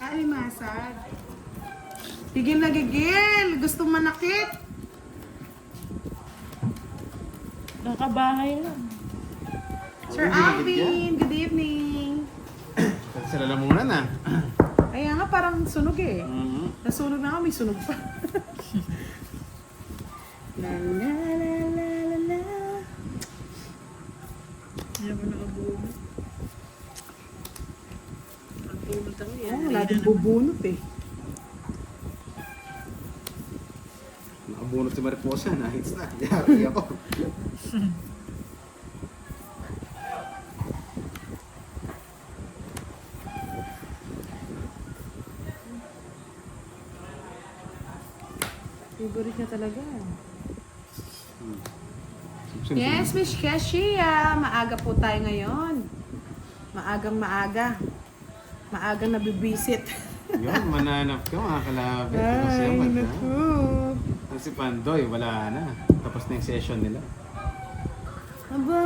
Ay, masad. Gigil na gigil. Gusto manakit. Nakabahay lang. Sir Alvin, good evening. Sila lamunan na. Kaya nga parang sunog eh. Nasunog na nga, may sunog pa. La la la la la la. Hindi naman nakabunot. Nakabunot ako yan. Oh, wala din bubunot eh. Nakabunot si Mariposa, nahits na. Yari ako. Favorite niya talaga. Sino- Yes, Miss Keshia. Maaga po tayo ngayon. Maagang maaga. Maagang nabibisit. Yun, mananap ka mga kalabit. Kasi Ay, yaman, naku. ha? Si Pandoy, wala na. Tapos na yung session nila. Aba,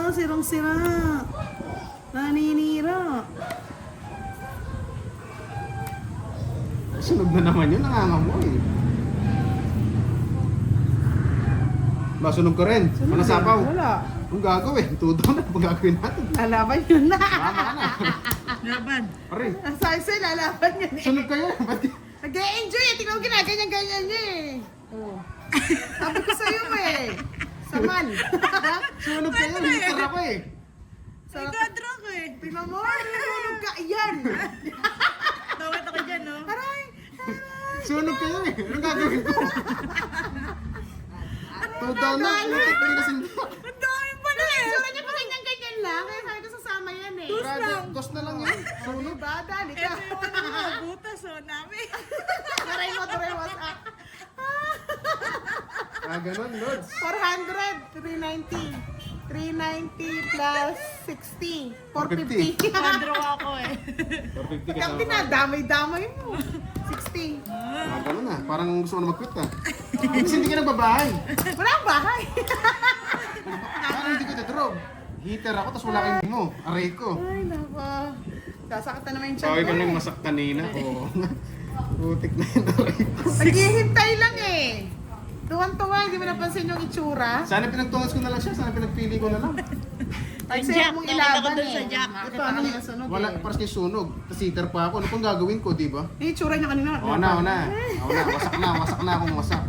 sirang-sira. Naninira. Sunog na naman yun, nangangamoy. Ba, sunog ka rin. Ano sapaw? Wala. Ang gagawin, tudo na. Ang gagawin natin. Lalaban yun na. Tama ka na. Laban. Pare, Sabi sa'yo, lalaban yun eh. sunog kayo. Ba't Nag-e-enjoy eh. Tingnan mo ginaganyan-ganyan niya eh. Oh. Sabi ko sa'yo eh. Saman. sunog kayo? Hitar ako eh. Ay, gadrak eh. Tingnan mo, nilulog ka. Yan. Tawad ako dyan, no? Aray. Sunog kayo eh. Anong gagawin ko? Tudaw na. Ulitin ko yung nasindak. Ang dami pa na eh. Sura niya pa ganyan-ganyan lang. Kaya sabi ko sasama yan eh. Grabe, dos na lang yun. Sunog ba? Dali ka. Ito yung ano mga butas, oh, namin. Taray mo. Ah, ganun, Lods. 400. 390. 390 plus 60. 450. Quadro ako eh. 450 ka Kaya sa dinadamay-damay mo. 60. Ah, ganun na. Parang gusto mo na mag-quit ah. Kasi hindi ka nagbabahay. Wala ang bahay. Parang hindi ko na-drog. Heater ako, tapos wala kayong mo. Aray ko. Ay, nako. Sasakit na naman yung tiyan Sabi ko ka nang eh. masak kanina. Oo. Putik na yun, aray ko. Naghihintay lang eh. Tuwan-tuwa, hindi mo napansin yung itsura. Sana pinagtungas ko na lang siya. Sana pinagpili ko na lang. Kasi Jack, mong nakita ko ilaban dun eh. sa Jack. Makita Paano ka niya? ng sunog Wala, eh. parang kayo sunog. Tapos heater pa ako. Ano pang gagawin ko, di ba? Yung itsura niya kanina. Oo na. Wasak na akong wasak.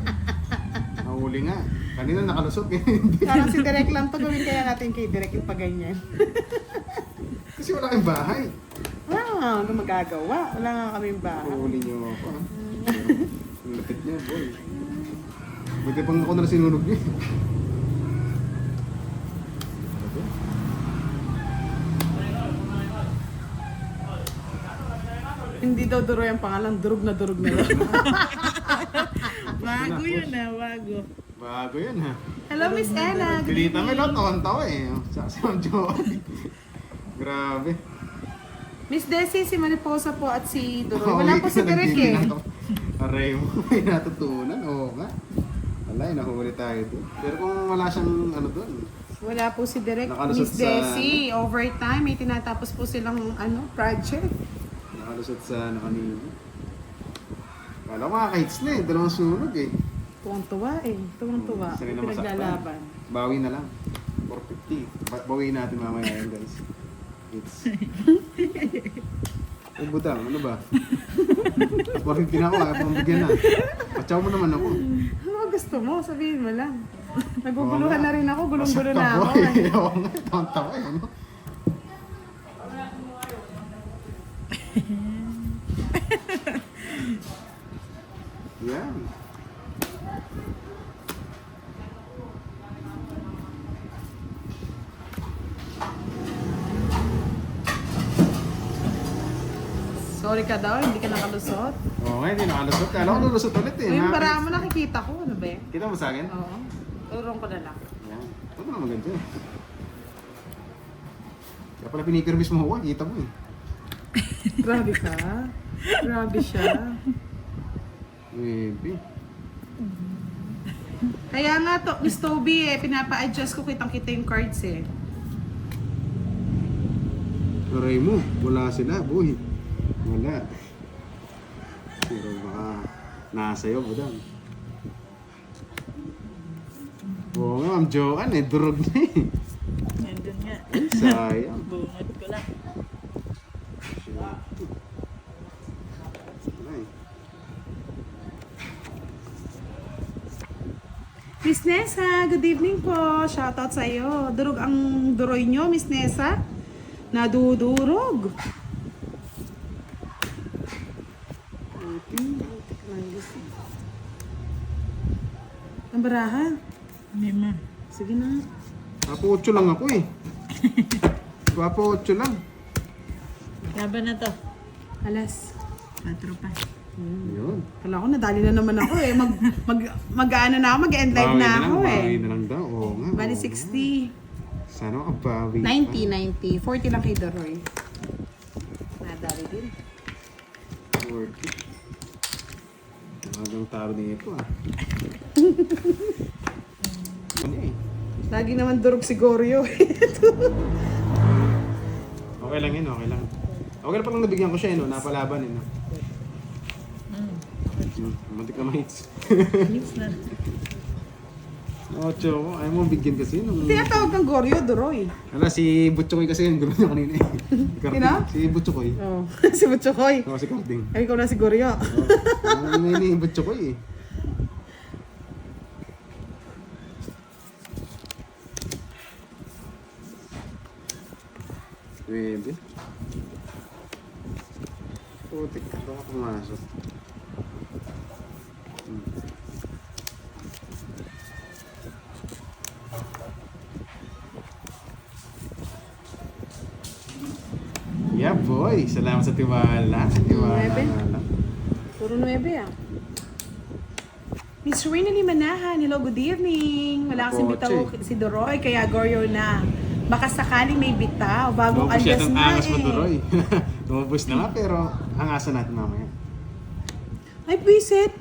Nahuli nga. Kanina nakalusot. Hindi. Parang si Direk lang to. Gawin kaya natin kay Direk yung paganyan. Kasi wala kayong bahay. Wala nga magagawa. Wala nga kaming bahay. Huli niyo ako. ah. Ang lapit niya, boy. Buti pang ako na sinunog niya. Hindi daw duro yung pangalan. Durog na lang. Bago yun ah, bago. Bago yun ha. Hello, Miss Ella. Good Pilita may evening. lot, tawa eh. Sa si Ma'am Joey. Grabe. Miss Desi, si Mariposa po at si Duro. Oo, Wala hindi po ka si Direk eh. Aray mo, may natutunan. Oo nga. Wala, nahuli tayo doon. Pero kung wala siyang ano doon. Wala po si Direk. Nakalusot Miss sa- Desi, overtime. May tinatapos po silang project. Nakalusot sa ano kanina. Kala ko makaka-hits na eh. Dalawang sunog eh. Tuwang-tuwa eh. Tuwang-tuwa. Isa rin na masaktan. Pinaglalaban. Bawi na lang. 450. Bawiin natin mamaya yun guys. Hits. Ay butang, ano ba? 450 na ako ah. Pambigyan na. Patsaw mo naman ako. Ano ba gusto mo? Sabihin mo lang. Naguguluhan Oo nga. na rin ako. Gulong-gulo na Masaktan ako. ko eh. Oo nga, tawang-tawa eh. Ano? Yan. Sorry ka daw, hindi ka nakalusot. Oo nga, hindi nakalusot. Kala ko lulusot ulit eh. Yung Nakaka- bara mo nakikita ko. Ano ba eh? Kita mo sa akin? Oo. Turong ko na lang. Yan. Ito mo naman ganito eh. Kaya pala pinipirmis mo ako, kita mo eh. Grabe ka. Grabe siya. Maybe. Kaya nga to, Miss Toby eh, pinapa-adjust ko kitang-kita yung cards eh. Aray mo, wala sila, boy. Wala. Pero baka nasa iyo, budang. Oo nga, Ma'am Joanne, durog na eh. Nandun nga. Sayang. Bungot ko lang. Ay. Miss Nessa, good evening po. Shoutout sa iyo. Durog ang duroy nyo, Miss Nessa. Nadudurog. Ang baraha. Hindi ma. Sige na. Papo 8 lang ako eh. Papo 8 lang. Laban na to. Alas. 4 pa. Yun. Kala ko nadali na naman ako eh. Mag-ano na ako, mag-end live na ako eh. Bawi na lang daw. Oo nga. Bali oo nga. 60. Sana makabawi. 90. 40 lang kay Doroy. Nadali din. 40. Magang taro nito ah. Ano eh. Lagi naman durog si Goryo. Okay lang yun, okay lang. Okay lang palang nabigyan ko siya, no? Napalaban, no? Mantik na ma-hits. Mix na. Ocho ko, ayaw mo bigyan kasi nung... Tinatawag kang Goryo, Doroy. Ala, si Butchokoy kasi yun, gulo niya kanina eh. Sino? Si Butchokoy. Oh, si Butchokoy. Oo, si Karding. Ay, ikaw na si Goryo. Ang ini ni Butchokoy eh. Pwede. Putik ka, baka pumasok. Yeah boy, salamat sa tiwala. Tiwala. Nuebe. Puro 9 ah. Miss Rina ni Manahan, hello, good evening. Wala kasing bitaw si Doroy, kaya Goryo na. Baka sakaling may bitaw, bagong Lumabas siya alias ng na angas mo, eh. Turoy. Lumabas na nga, pero angasan natin mamaya. Ay, visit.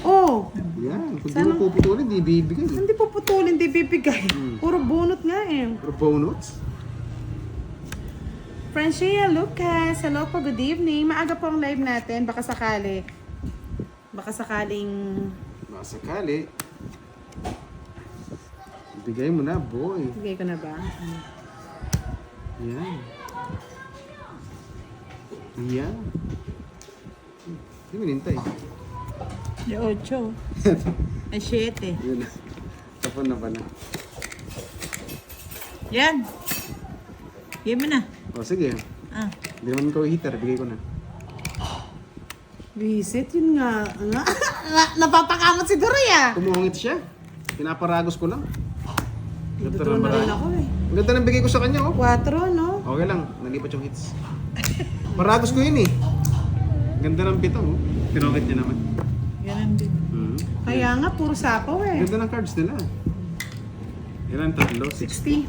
Oh, Yan, kung di Sana- mo puputulin, di bibigay. hindi po putulin, di bibigay. Puro bunot nga eh. Pero bonus. Francia Lucas, hello po, good evening. Maaga po ang live natin, baka sakali. Baka sakaling... Baka sakali. Bigay mo na, boy. Bigay ko na ba? Yan. Yan. Hindi mo nintay. Yung 8. Ay, 7. Yun na. Tapon na pala. Yan. Game mo na. O sige. Ah. Hindi naman ikaw heater, bigay ko na. Visit, yun nga. Napapakamot si Doroy ah. Kumungit siya. Pinaparagos ko lang. Dudro na rin ako eh. Ang ganda ng bigay ko sa kanya, oh. 4, no? Okay lang, nalipat yung hits. Paragos ko yun eh. Ganda ng pito, oh. Pinokit niya naman. Ganun din. Kaya nga, puro sapaw eh. Ganda ng cards nila. Ilan tatlo? 60.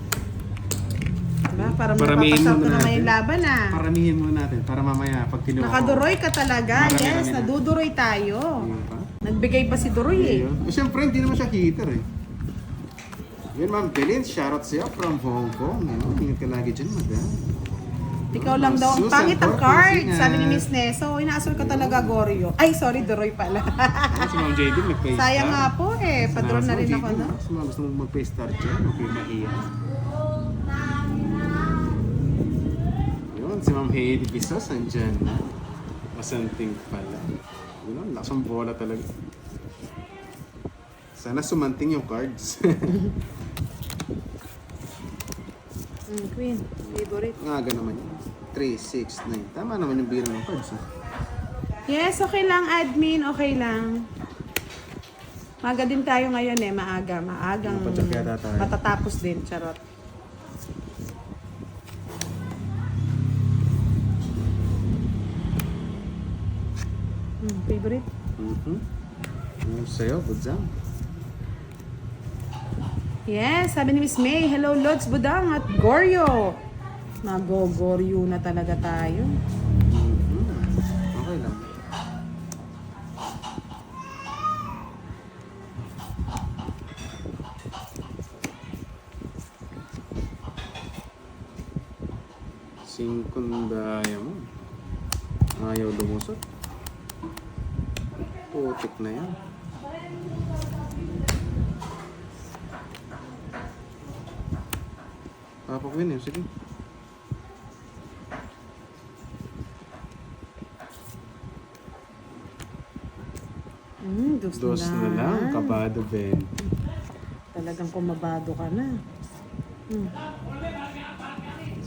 Diba? Para Paramihin mapapasok muna na naman natin. yung laban ah. Paramihin muna natin para mamaya pag kinuha ko. Nakaduroy ka talaga. Marami Yes, na. naduduroy tayo. Ayun pa. Nagbigay pa si Duroy eh. Ayun. Siyempre, hindi naman siya heater eh. Yun, Ma'am Pelin, shoutout sa'yo from Hong Kong. Ayun, ingat ka lagi dyan, madam. Ikaw lang daw ang Susan pangit ang Corpus, card. ingat. Sabi ni Miss Neso, inaasol ka talaga, Goryo. Ay, sorry, Duroy pala. Ayun, si Ma'am JD nag-pay Sayang nga po eh. Padron na rin ako na. Sa mga gusto mong mag-pay star dyan, okay, mahiya. Yun, si Ma'am Hailey Pisos, andyan. Masanting pala. Yun, ang lakas ng bola talaga. Sana sumanting yung cards. Queen, favorite. Nga naman yun. 3, 6, 9. Tama naman yung biro ng cards. Yes, okay lang, admin. Okay lang. Maaga din tayo ngayon eh. Maaga. Maagang Mapacheck yata tayo. matatapos din. Charot. Favorite? Yung sa'yo, Budzang. Yes, sabi ni Miss May. Hello, Lods Budang at Goryo. Nag-Goryo na talaga tayo. Okay lang. Daya mo. Ayaw lumusot. Putik na yan. Papakwin yun, sige. Dos Dos na lang, kabado 20. Talagang kumabado ka na.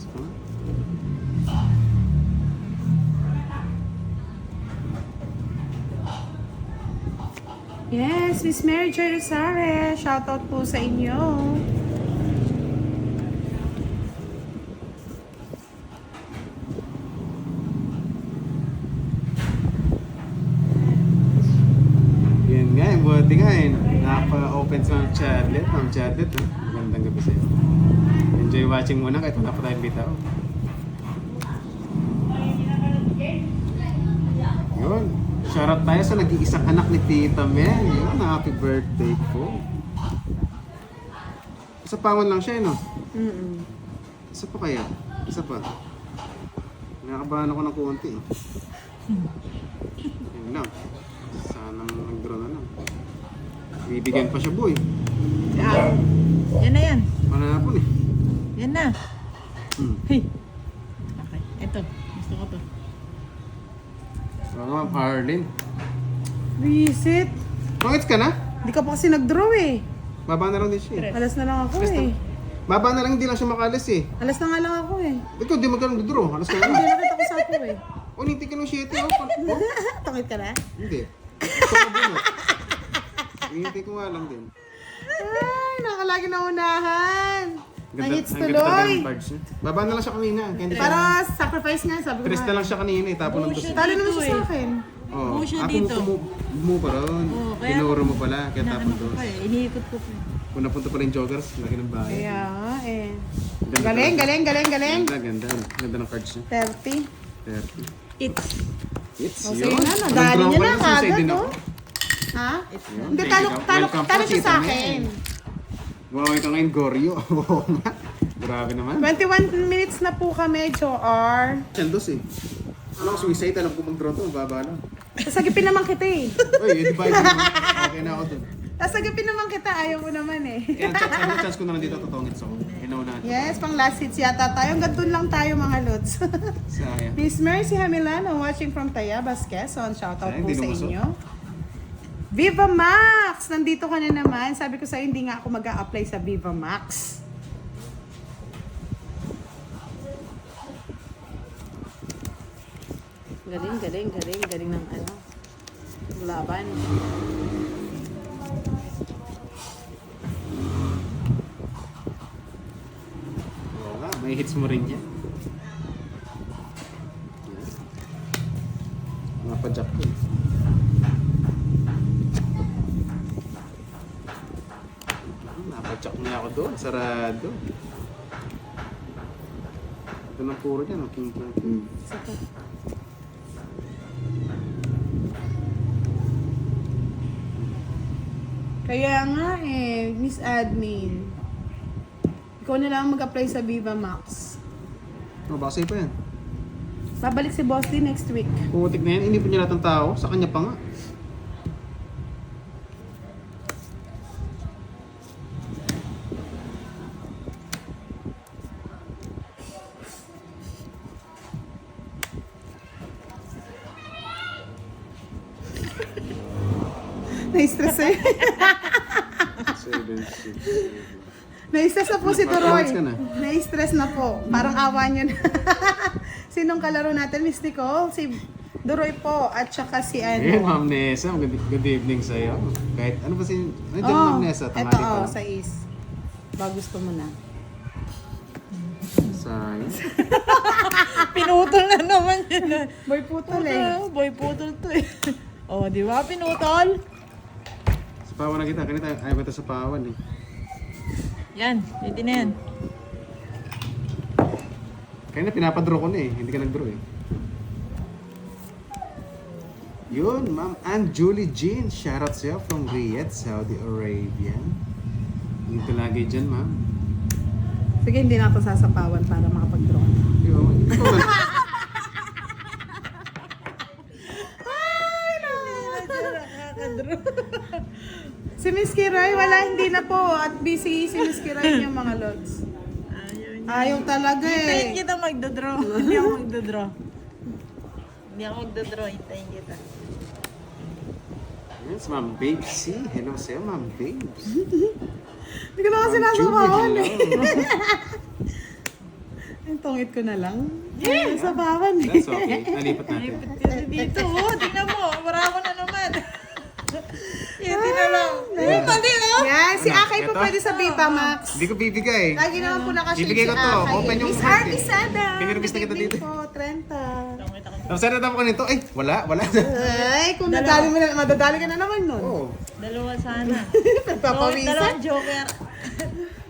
So, Yes, Miss Mary Jo Rosales. Shoutout po sa inyo. yun nga, buti nga eh. Nakapa-open sa Ma'am Charlotte. Ma'am Charlotte, oh. Magandang gabi sa'yo. Enjoy watching muna kahit wala pa tayong bitaw. Yun. Shoutout tayo sa nag-iisang anak ni Tita Mel. Yun, happy birthday po. Isa pangon lang siya, no? Isa pa kaya? Isa pa. Nakakabahan ako ng konti. Yun lang. Sanang nag-draw na lang. Bibigyan pa siya, boy. Yan na yan. Manapon eh. Yan na. Hmm. Hey. Okay. Ito. Gusto ko to. So, Ma'am Arlene. Visit. Pangits ka na? Hindi ka pa kasi nag-draw eh. Baba na lang din siya eh. Alas na lang ako Alas na. eh. Baba na lang, hindi lang siya makalis eh. Alas na nga lang ako eh. Ikaw, di magkaroon draw. Alas ka Hindi na. nakita ko sa ako eh. O, ninti ka ng 7 oh. Takit ka na? Hindi. Ito ka din oh. Hinintay ko nga lang din. Ay, nakalagi na unahan. Na-hits ang ganda tuloy. ng cards niya. Baba na lang siya kanina. Kaya hindi Para sacrifice nga, sabi ko Tres na nga. lang siya kanina eh. Tapon ng Bullshit. dos. Talo naman Dito siya sa akin. Oh, Buo siya dito. Mo pa ron. Oo, kaya- Tinuro mo pala. Kaya tapon Inaano ko dos. pa eh. Iniikot ko pa eh. Kung napunta pala yung joggers, laki ng bahay. Kaya nga eh. Ganda Galing, talaga. galing. Ganda. Ganda ng cards niya. 30. 30. It's. It's O, yun. sa'yo na, nadali Nag-draw niya ka na suicide kagad, din no? ako. Ha? Yun, Hindi, thank you. talo Welcome siya po, sa Tita akin. Bumawi ka ngayon, Goryo. Oo nga. Grabe naman. 21 minutes na po kami, Joar. Chandos eh. Ano ko suicide, alam ko mag-draw to, baba lang. Sasagipin naman kita eh. Uy, edi ba yun? Okay na ako dun. Sasagipin naman kita, ayaw mo naman eh. Kaya chance ko na lang dito, totongits ako. Inauna. Yes, pang last hits yata tayo. Hanggang dun lang tayo mga lods. Sayang. Miss Mercy Hamilano watching from Tayabas, Quezon. Shoutout Sayang, po di sa lumusot. inyo. Viva Max! Nandito ka na naman. Sabi ko sa'yo, hindi nga ako mag-a-apply sa Viva Max. Galing ng ano, laban. Oo nga, may hits mo rin yan. Mga pa-jack ko eh. Napadyak niya ako doon, sarado. Ito ng puro dyan, oh. King. Saka. Kaya nga eh, Miss Admin. Ikaw na lang mag-apply sa Viva Max. Oh, baka sa'yo pa yan. Babalik si Boss D next week. Putik na yan, inipin niya lahat ng tao, sa kanya pa nga. Na-stress eh. 7, 6, Na-stress na po si Turoy. Ka na. Na-stress na po. Parang awa niyo na. Sinong kalaro natin, Miss Nicole? Si Duroy po. At saka si Eh, ano. Ma'am Nessa, good evening sa'yo. Kahit ano ba si... Ano dyan, Ma'am Nessa? Ito Tanghali pa lang. sa is. Ba gusto mo na? Sayang. Pinutol na naman yun. Boy putol eh. Boy putol to eh. Oh, di ba? Pinutol. Sa pawan na kita, kanina ayaw kita sa pawan eh. Yan. Pwede na yan. Kaya pinapadraw ko na eh, hindi ka nag-draw eh. Yun, Ma'am Ann Julie Jean, shoutout sa'yo from Riyadh, Saudi Arabia. Dito lagi dyan, Ma'am. Sige, hindi na ako sasapawan para makapag-draw. Yun, ikaw na. Si Miss Kiray, wala, hindi na po. At busy si Miss Kiray yung mga lods. Ayaw talaga Hintayin eh. kita magdodraw. Hindi ako magdodraw. Hindi ako magdodraw. Hintayin kita. Yes, Ma'am Babes. See? Hello sa'yo, Ma'am Babes. Hindi ko na kasi Ma'am Julie, nasukawan eh. hello. Yung tungit ko na lang. Yeah. Sa bawan eh. That's okay. Nalipat natin. Lipit kasi dito. Oh, tingnan mo. Wala ko na naman. Yan, na lang. Mali oh. Yan, si Ano? Akay po Ito? pwede sa Viva Max. Hindi ko bibigay. Lagi naman po nakashare Bibigay si ko to. Akay. Open yung Miss heart, eh. Artisada. Piniribis na kita Good evening dito. po, 30. Tapos sana ko nito. Ay, wala. Ay, kung nadali mo na, madadali ka na naman nun. Oo. Dalawa sana. Nagpapawisan. Dalawang joker.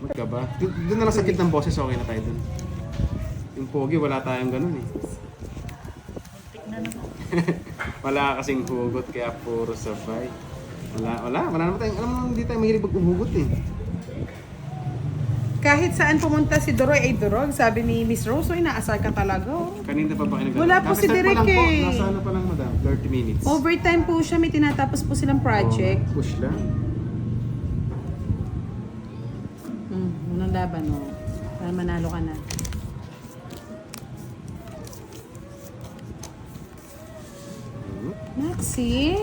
Magka ba? Doon na lang sakit ng boses. Okay na tayo doon. Yung pogi, wala tayong ganun eh. Tik na naman. Wala kasing hugot kaya puro sabay. Wala naman tayong, alam mo, hindi tayo mahilig maghugot eh. Kahit saan pumunta si Doroy ay durog. Sabi ni Miss Rose, "Uy, inaasar ka talaga. Oh." Kanina pa ba kinagawa? Wala po si Derek eh. Nasa ano pa lang madam, 30 minutes. Overtime po siya, may tinatapos po silang project. Oh, push lang. Unang laban, no? Para manalo ka na. Maxi?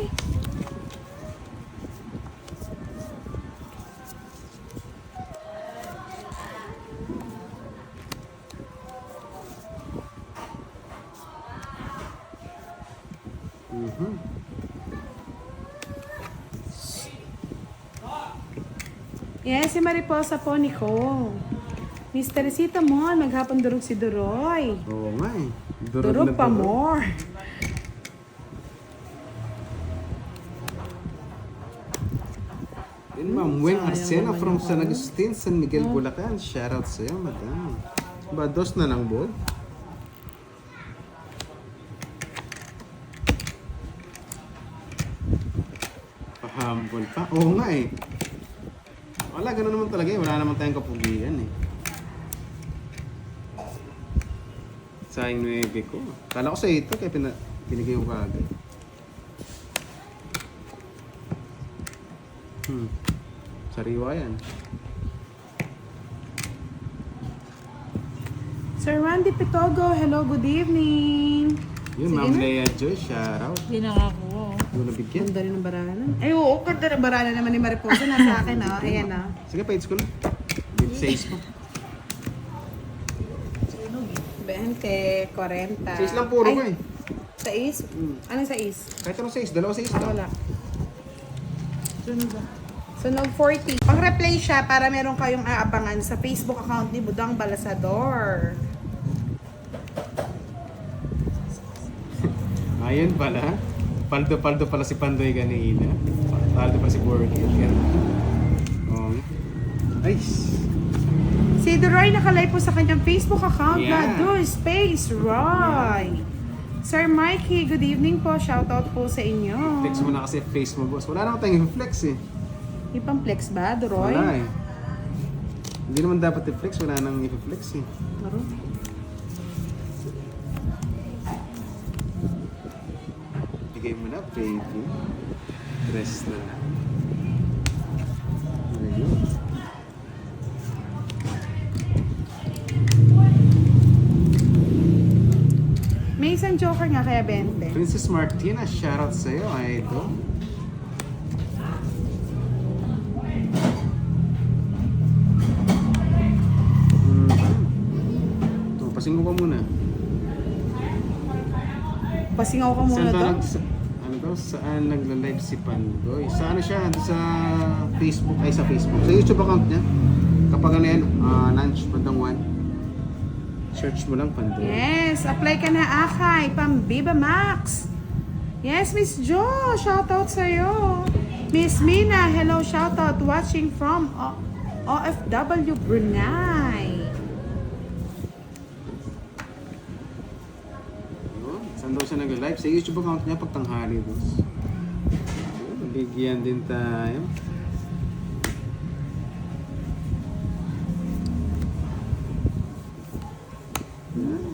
Mhm. Yes, si Mariposa po, Nicole. Miss Teresita mo, maghapon durog si Doroy. Oo nga eh. Durog na pa durog. more. Yun, Ma'am Wen sayang Arsena naman from yung San ano. Agustin, San Miguel, Bulacan. Shoutout sa'yo, madam. Ba, dos na lang, bol? Pahambol pa? Oo nga eh. Wala, ganun naman talaga eh. Wala naman tayong kapugian eh. Sayang 9 ko. Kala ko sa ito, kaya pinigay ko kagad. Sariwa yan. Sir Randy Pitogo, hello, good evening. Yun, Sige Ma'am na. Lea Joy, shoutout. Hindi nakakuha. Oh. Doon nabigyan. Ganda rin ng baranan. Ay, oo, ganda ng baranan naman ni Mariposa. Nasa akin, oh. Ayan, oh. Sige, page ko na. 6 po. 20, 40. 6 lang puro Ay, ko eh. 6? Anong 6? Kahit anong 6, dalawa 6 lang. Wala. Sunog 40. Pang-replay siya para meron kayong aabangan sa Facebook account ni Budang Balasador. Ayun pala. Paldo-paldo pala si Pandoy kanina. Paldo pa si Borgie. Oh. Ay. Si Roy nakalive po sa kanyang Facebook account Yeah. na Do Space Roy. Sir Mikey, good evening po. Shoutout po sa inyo. Flex mo na kasi face mo, boss. Wala naman tayong flex eh. Ipang-flex ba, Doroy? Wala eh. Hindi naman dapat i-flex. Wala nang i-flex eh. Meron. Bigay mo na, baby. Rest na. Ayun. May isang joker nga kaya 20. Princess Martina, shoutout sa'yo, idol. Ito, pasinggo ka muna. Pasingaw ka muna Saan to. ano daw? Saan nagla-live si Pandoy? Sa ano siya? Sa Facebook. Ay, sa Facebook. Sa YouTube account niya. Kapag ano yan, Nanch Pandang 1. Search mo lang Pandoy. Yes, apply ka na Akay, pang Viva Max. Yes, Miss Jo, shoutout sa'yo. Miss Mina, hello, shoutout. Watching from OFW Brunei. Yun. Saan daw siya nag-live? Sa YouTube account niya pagtanghali boss. Yun, bigyan din tayo. Yan.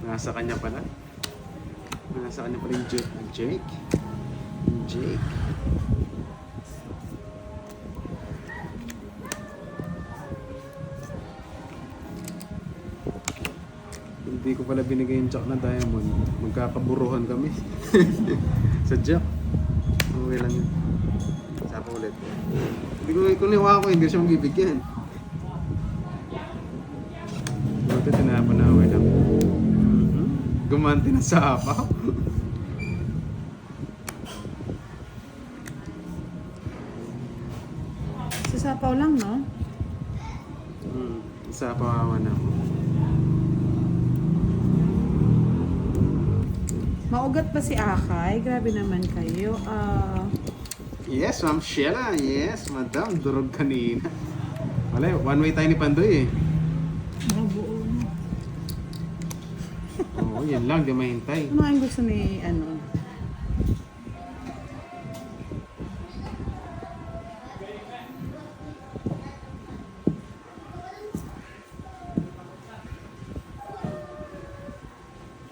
Nasa kanya pala. Nasa kanya pa rin Jake. Jake. Hindi ko pala binigay yung Jack na diamond. Magkakaburuhan kami. Sa Jack. Okay lang yun. Sapa ulit. Hindi ko, kung niwa ko, hindi siya magbibigyan. Buti tinapanaway lang. Gumanti na sa apaw. Sasapaw lang, no? Sa apawan ako. Maugat pa si Akay. Grabe naman kayo. Yes, Ma'am Sheila. Yes, Madam. Durog kanina. Wala, one way tayo ni Pandoy eh. Mabuo na. Oo, yan lang. Di mahintay. Ano ang gusto ni, ano?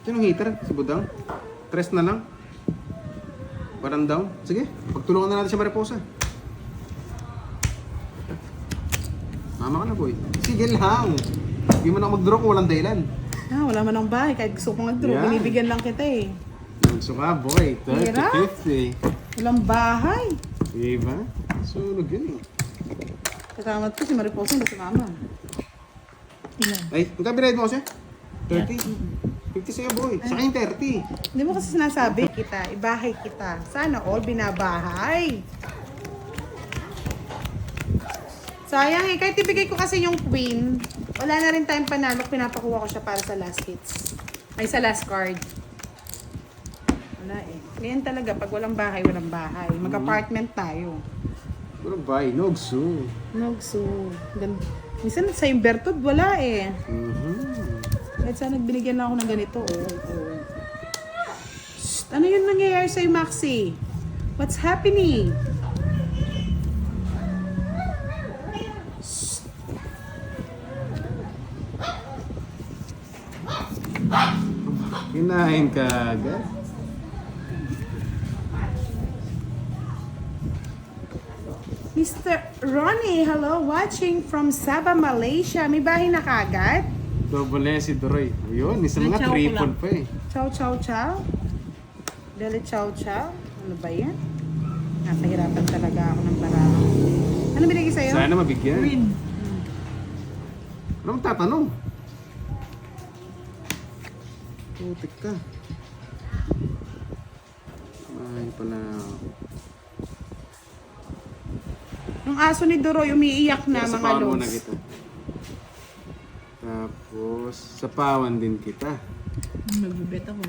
Sinong heater? Si Budang? Tres na lang? Parang down? Sige, pagtulungan na natin si Mariposa. Mama ka na, boy. Sige lang. Hindi mo na mag-draw kung walang dahilan. Wala man ang bahay. Kahit gusto kong nag-draw, Yan. binibigyan lang kita eh. Nunso ka, boy. Hirap. 30-50. Walang bahay. Diba? Sunog yun eh. Kasama ko si Mariposa, hindi si Mama. Ilan? Ay, magkabirayad mo kasi? 30? 50 sa'yo, boy. Sa akin 30. Hindi mo kasi sinasabi kita, ibahay kita. Sana all binabahay. Sayang eh, kahit ibigay ko kasi yung queen, wala na rin tayong panalo, pinapakuha ko siya para sa last hits. Ay, sa last card. Wala eh. Ganyan talaga, pag walang bahay, walang bahay. Mag-apartment tayo. Pero bye, Nogsu. Nogso. Minsan sa Imbertod, wala eh. Kahit sana nagbinigyan na ako ng ganito. Shh, ano yun nangyayari sa'yo, Maxi? What's happening? Shh. Kinain ka agad. Mr. Ronnie, hello, watching from Sabah, Malaysia. May bahay na kagad? Double na yan si Doroy. Ayun, isa May mga chow ko triple lang. pa eh. Chow, chow, chow. Dali, chow, chow. Ano ba yan? Napahirapan talaga ako ng barang. Ano binigay sa'yo? Sana mabigyan. Green. Ano tatanong? Putik ka. Ay pala. Yung aso ni Doroy, umiiyak na Sa mga pawan muna lods. kita. Tapos, sa pawan din kita. Magbibet ako.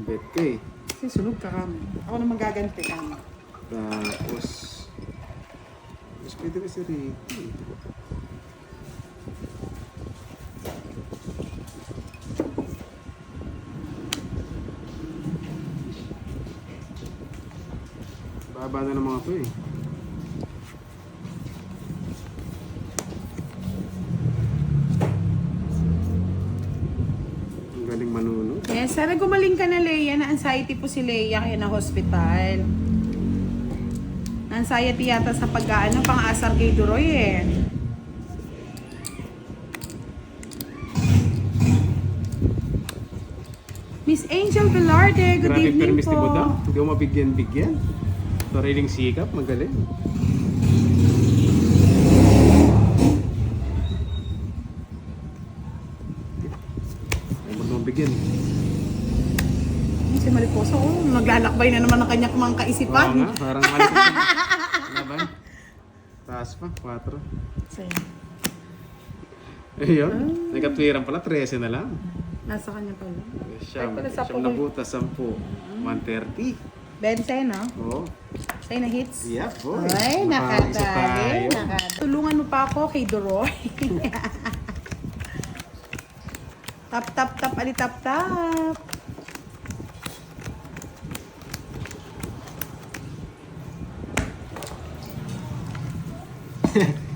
Bet ka eh. Kasi sunog ka kami. Ako na magaganti kami. Tapos, mas pwede ba si Ricky? Baba na ng mga to eh. Ang galing manunod. Yes, sana gumaling ka na, Leia. Na-anxiety po si Leia kaya na hospital. Na-anxiety yata sa pag-aano, pang-asar kay Doroy eh. Miss Angel Velarde, good Grabe evening permis ni Budang. po. Hindi mo mabigyan-bigyan. Sariling sikap, magaling. Huwag mo bigyan. Si Mariposa, naglalakbay na naman ang kanyang mga Oo kaisipan. nga, parang malikot. Ano ba? Taas pa, 4. Sa'yo. Ayun, nagkatwiran pala, 13 na lang. Nasa kanya pala. Siyam, pala sa siyam na butas, 10. 130. Bensay, no? Oo. Sa'yo na hits? Yeah, boy. Ay, Nakaisa nakatali. tayo. Tulungan mo pa ako kay Doroy. Tap, tap, tap, ali, tap, tap.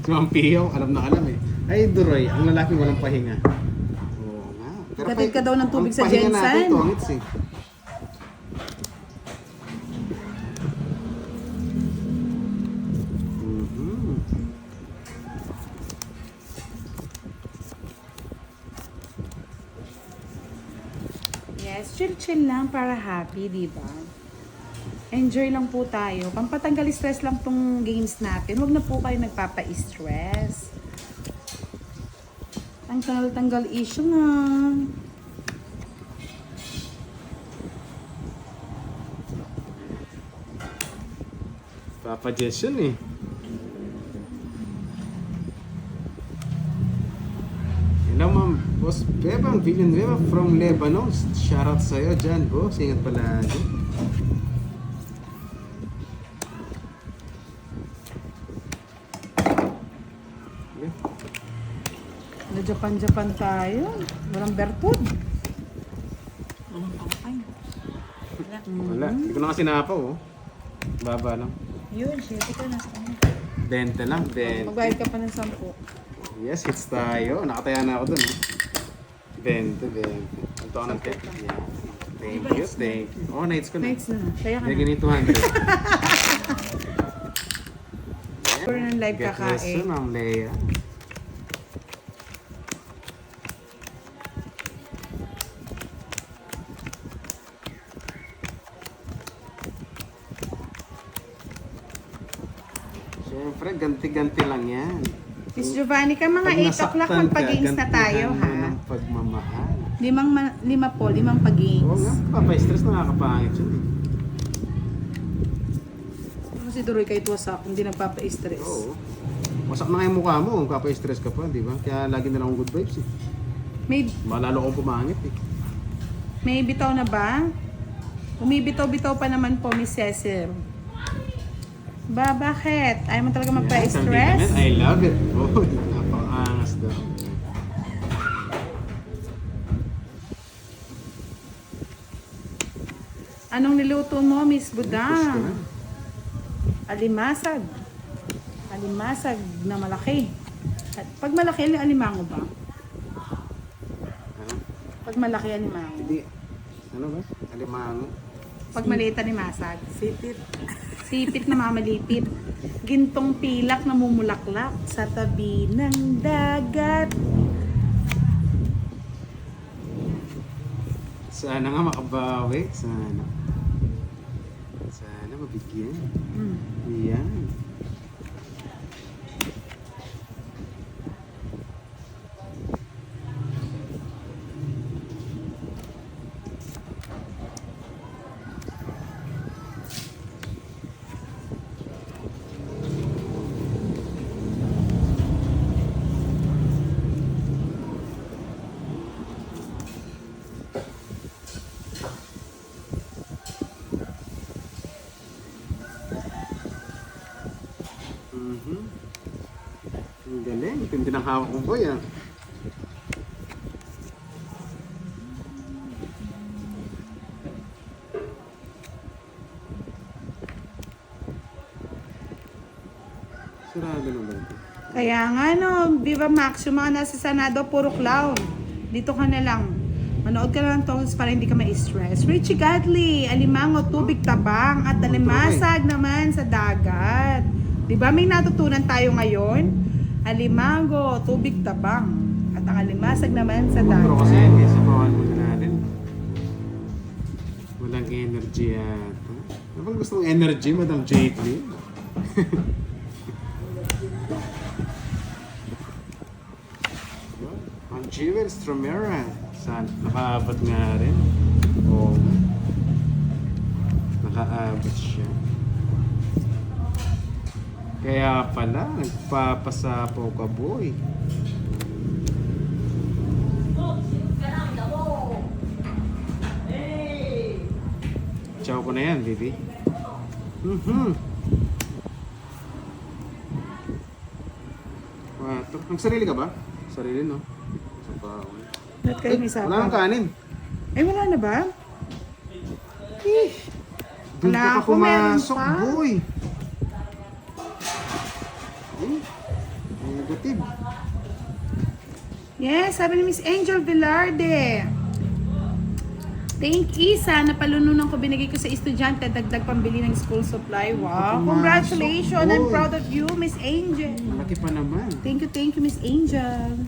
Si Ma'am Pio, alam na alam eh. Ay, Duroy, ang lalaki walang pahinga. Oo nga. Gatid ka daw ng tubig ang sa pahinga Jensen. natin, tongits eh. Yes, chill-chill lang para happy, di ba? Enjoy lang po tayo. Pampatanggal stress lang tong games natin. Huwag na po kayo nagpapa-stress. Tanggal issue na. Papa Jess yun eh. Hello ma'am, Boss Bebang Villanueva from Lebanon. Shoutout sa'yo dyan, boss. Ingat palagi. Okay. Na-Japan tayo. Walang bertud. Wala. Hindi ko na kasi napaw, oh. Baba lang. Yun, shit ka na sa kanya. 20 lang, 20. Magbayad ka pa ng 10. Yes, hits tayo. Nakataya na ako dun, eh. 20. Ito ako ng 10. Yeah. Thank you. Oh, nights ko na. Nights na. Kaya ka May na. ganito 200. Puro ng live Get kakain. lesson, Ma'am Leia. Siyempre, ganti-ganti lang yan. Miss Giovanni, ka mga 8 o'clock magpag-games na tayo, gantihan mo ha? ng pagmamahal. 5 po, 5 Oo pag-games. nga, papay-stress nakakapangit yun. Kasi duroy kahit wasak, hindi nagpapa-stress. Oo. Wasak na nga yung mukha mo, papay-stress ka pa, di ba? Kaya lagi na lang akong good vibes eh. May, Malalo akong pumangit eh. may bitaw na ba? Umibitaw-bitaw pa naman po, Miss Cecil. Bakit? Ayaw mo talaga Yes, ang magpa-stress? biganan, I love it. Oh, napaka-angas daw. Anong niluto mo, Miss Push ko Budang? na. Alimasag. Alimasag na malaki. At pag malaki, alimango ba? Ano? Pag malaki, alimango. Hindi. Ano ba? Alimango. Pag maliit, alimasag. Sipit. Sipit na mamalipit. Gintong pilak na mumulaklak sa tabi ng dagat. Sana nga makabawi. Sana. Sana mabigyan. Mm. Yan. Ang galing. Tindi ng hawak mo boy ah. Sarado na ba ito? Kaya nga no, Viva Max, yung mga nasa Senado, puro clown. Dito ka na lang. Manood ka na lang tolls para hindi ka ma-stress. Richie Godley, alimango, tubig tabang, at alimasag naman sa dagat. Diba may natutunan tayo ngayon? Alimango, tubig tabang, at ang alimasag naman sa Pero kasi dagat. hindi sa bawal muna natin. Walang energy yata. Ano bang gusto mong energy, Madam Jadely? Ang Jewel Stromera. Saan? Nakaabot nga rin. Oo. Nakaabot siya. Kaya pala, nagpapasapaw ka boy. Chow ko na yan, baby. Wato. Nagsarili ka ba? Sarili, no? Sa baon. Ba't kayo may Wala nang sapaw? kanin. Ay, wala na ba? Doon Wala ka pa ako, meron pumasok, pa. boy. Negative. Yes, sabi ni Miss Angel Velarde. Thank Isa, napalununan ko, binigay ko sa estudyante, dagdag pambili ng school supply. Wow, Pumasok, congratulations. I'm boy. proud of you, Miss Angel. Malaki pa naman. Thank you, Miss Angel.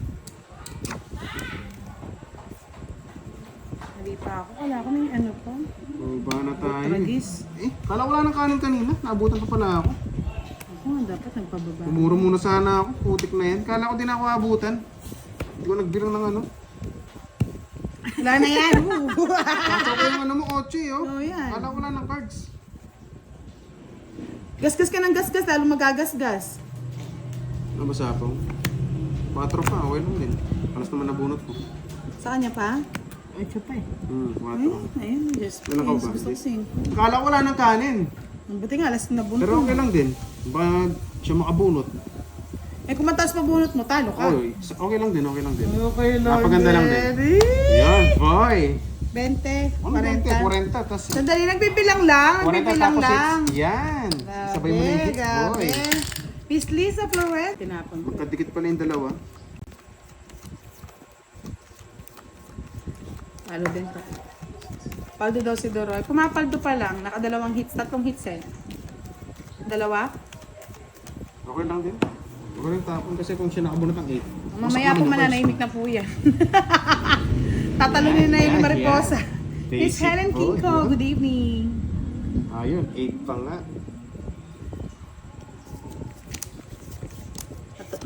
Hindi pa ako. Wala ko may ano pa. Baba na tayo. Tragis. Kala wala ng kanin kanina. Naabutan pa pala ako. Ako nga dapat nagpababa. Umuro muna sana ako. Putik na yan. Kala ko din ako abutan. Hindi ko nagbilang ng ano. Wala na yan. Kaso ko yung ano mo, 8 oh. Oo, yan. Kala ko wala ng cards. Gasgas ka ng gasgas, lalo magagasgas. Ano ba sapaw? 4 pa, okay lang din. Alas naman nabunot ko. Sa kanya pa? 8 pa eh. 4. Ayun, just Ilan ka ba? gusto ko sing. Kala ko wala ng kanin. Buti nga, alas na bunot. Pero okay lang din. Baka siya makabunot. Eh kung mataas pa bunot mo, talo ka. Okay, okay lang din, okay lang din. Okay lang. Napaganda lang din. Yan, boy. 20, Ano 40. 20, 40, tas Sandali, nagbibilang lang. 40 Nagbibilang tapos lang. 6. Yan. Sabay mo na yung hits, boy. Miss Lisa Flores. Tinapon ko. Magkadikit pala yung dalawa. Palo din to. Paldo daw si Doroy. Pumapaldo pa lang. Nakadalawang hits. 3 hits eh. Dalawa? Okay lang din. Okay lang tapon kasi kung siya nakabunot ng 8. Mamaya po mananahimik na po yan. Tatalunin na yung Yan, mariposa. yan. Miss Basic Helen po, Kiko, no? good evening. Ayun, 8 pa nga.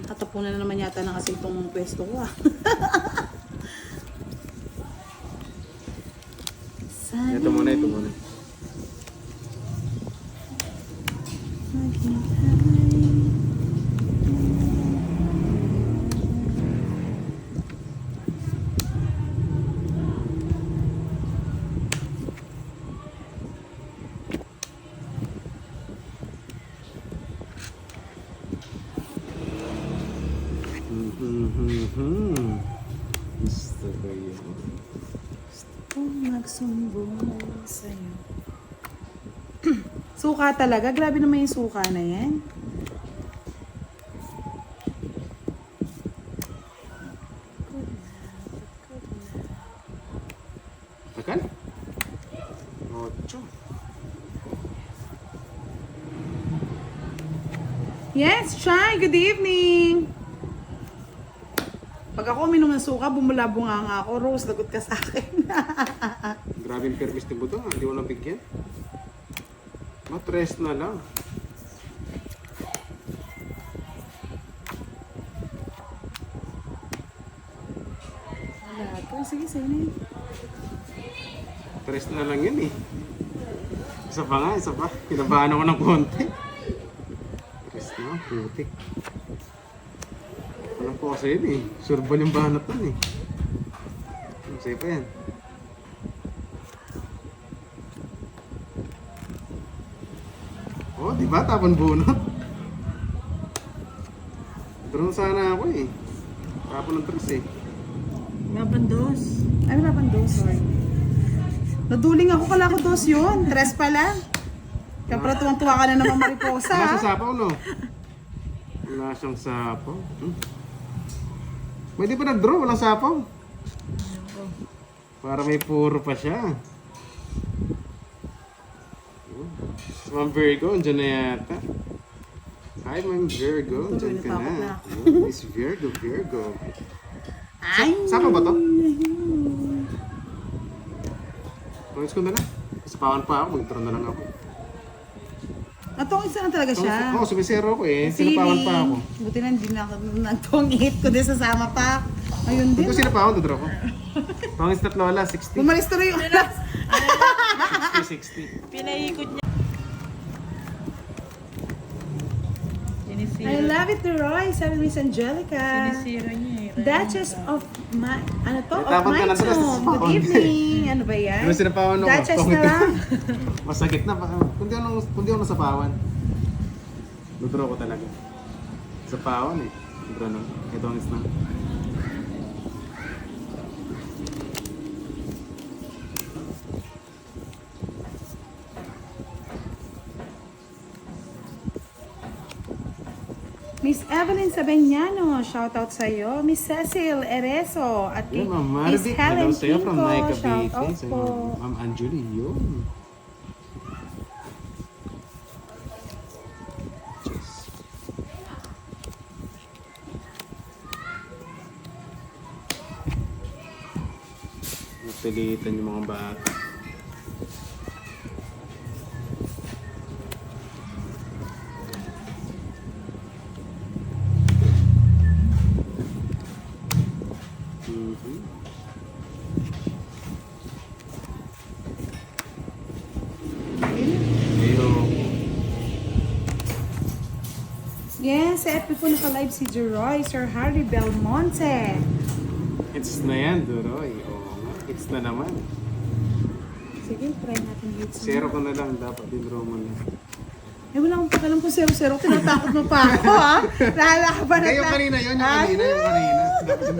Tatapunan na naman yata na kasi itong pwesto ko ah. Ito muna, ito muna. Gusto ko yun. Kung magsumbong sa'yo. Suka talaga. Grabe naman yung suka na yan. Tagal? 8. Yes, Shai, good evening. Pag ako uminom ng suka, bumulabunga nga ako. Rose, lagot ka sa akin. Grabe yung permis ni Buto. Hindi ko nabigyan. Matres na lang. Wala to. Sige, sige. Tres na lang yun eh. Isa pa nga, isa pa. Kinabahan ako ng konti. Tres na, putik. Alam ko kasi yun eh. Surbal yung banat nun eh. Masaya pa yan. Oh, di ba? Tapon bunot. Drone sana ako eh. Tapon ng tres eh. Nabandos. Ano ba pang dos? Naduling ako, kala ko dos yun. Tres pala. Kapra tuwang-tuwa ka na naman mariposa. Wala ha? sa sapaw, no? Wala siyang sapaw. Pwede pa nag-draw, walang sapaw. Para may puro pa siya. Si Ma'am Virgo, andyan na yata. Hi, Ma'am Virgo, andyan ka Natakot na na. ako. Miss Virgo, Virgo. Ay! Sapaw ba to? Pangis ko na lang. Kasapawan pa ako, mag-draw na lang ako. Atong isa na talaga siya. Oo, sumisero ko eh. Sinapawan pa ako. Buti na hindi na ako nagtong-hit ko din sasama pa. Ayun din. Ito sinapawan, dodraw ko. Pangis na't lola, 60. Bumalis tuloy yung 60. Pinaikot niya. I Sinisira. love it, Roy. Sabi Miss Angelica. Sinisira niya eh. Duchess of my, ano to? Of Tapon ka my na sa tomb. spawn. Good evening. Ano ba yan? Ano sinapawan ako? Duchess na lang. Masakit na. Kundi ako nasapawan. Dodraw ko talaga. Sapawan eh. Dodraw na. Ito ang isna. Miss Evelyn Sabeñano, shout out sa iyo. Miss Cecil Ereso at kay Yun, Ma'am Miss Marvic. Helen Hello sa'yo from Kinko, Naika shout Cavite. out Sa'yo, po. Ma'am Anjuli. Yun. Cheers. Napilitan yung mga bata. Mhm. Ayun. Yes, sa FB po naka-live si Jeroy, Sir Harry Belmonte. Hits na yan, Duroy. Oo nga, hits na naman. Sige, try natin hits. Zero ko na lang, dapat din Roman na. Eh, wala akong pakalam kung 0-0. Tinatakot mo pa ako, ha? Lalaban Kayo kanina yun, yung kanina. Dapat din